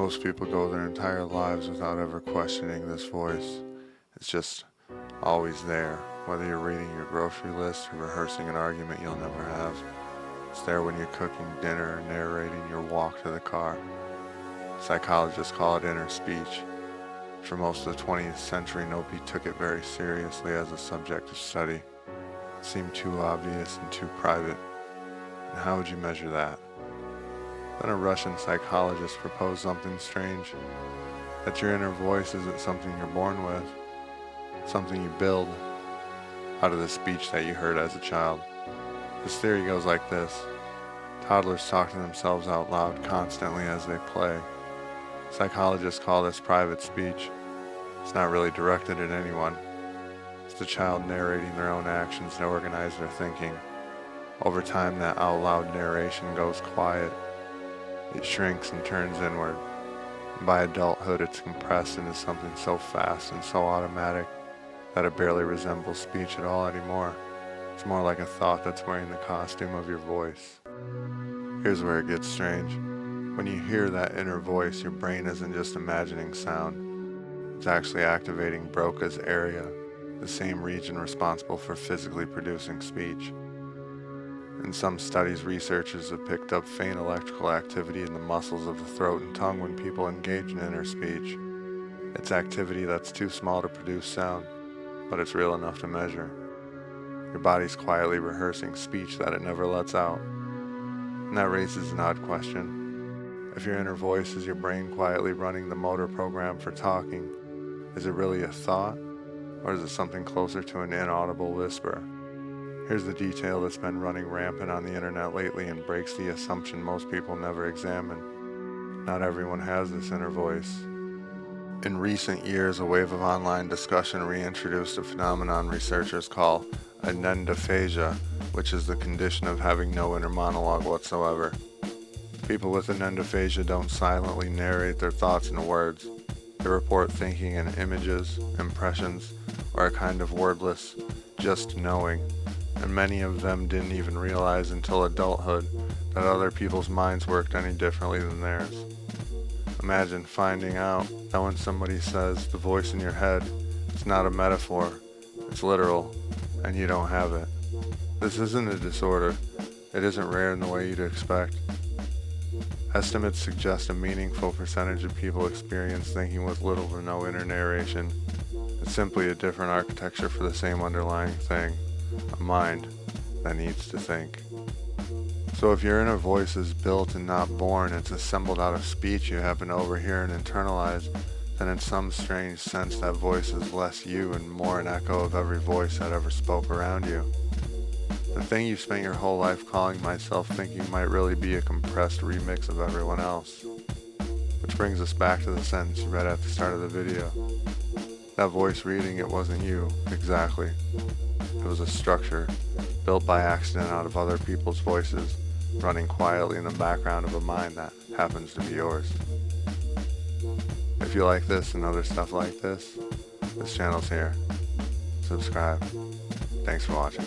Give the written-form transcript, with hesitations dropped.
Most people go their entire lives without ever questioning this voice. It's just always there, whether you're reading your grocery list or rehearsing an argument you'll never have. It's there when you're cooking dinner or narrating your walk to the car. Psychologists call it inner speech. For most of the 20th century, nobody took it very seriously as a subject of study. It seemed too obvious and too private. And how would you measure that? Then a Russian psychologist proposed something strange, that your inner voice isn't something you're born with, something you build out of the speech that you heard as a child. His theory goes like this. Toddlers talk to themselves out loud constantly as they play. Psychologists call this private speech. It's not really directed at anyone. It's the child narrating their own actions to organize their thinking. Over time, that out loud narration goes quiet. It shrinks and turns inward. And by adulthood, it's compressed into something so fast and so automatic that it barely resembles speech at all anymore. It's more like a thought that's wearing the costume of your voice. Here's where it gets strange. When you hear that inner voice, your brain isn't just imagining sound. It's actually activating Broca's area, the same region responsible for physically producing speech. In some studies, researchers have picked up faint electrical activity in the muscles of the throat and tongue when people engage in inner speech. It's activity that's too small to produce sound, but it's real enough to measure. Your body's quietly rehearsing speech that it never lets out. And that raises an odd question. If your inner voice is your brain quietly running the motor program for talking, is it really a thought, or is it something closer to an inaudible whisper? Here's the detail that's been running rampant on the internet lately and breaks the assumption most people never examine. Not everyone has this inner voice. In recent years, a wave of online discussion reintroduced a phenomenon researchers call anendophagia, which is the condition of having no inner monologue whatsoever. People with anendophagia don't silently narrate their thoughts in words. They report thinking in images, impressions, or a kind of wordless, just knowing. And many of them didn't even realize until adulthood that other people's minds worked any differently than theirs. Imagine finding out that when somebody says the voice in your head, it's not a metaphor, it's literal, and you don't have it. This isn't a disorder. It isn't rare in the way you'd expect. Estimates suggest a meaningful percentage of people experience thinking with little to no inner narration. It's simply a different architecture for the same underlying thing. A mind that needs to think. So if your inner voice is built and not born, it's assembled out of speech you happen to overhear and internalize, then in some strange sense that voice is less you and more an echo of every voice that ever spoke around you. The thing you've spent your whole life calling myself thinking might really be a compressed remix of everyone else. Which brings us back to the sentence you read at the start of the video. That voice reading it wasn't you, exactly. It was a structure, built by accident out of other people's voices, running quietly in the background of a mind that happens to be yours. If you like this and other stuff like this channel's here. Subscribe. Thanks for watching.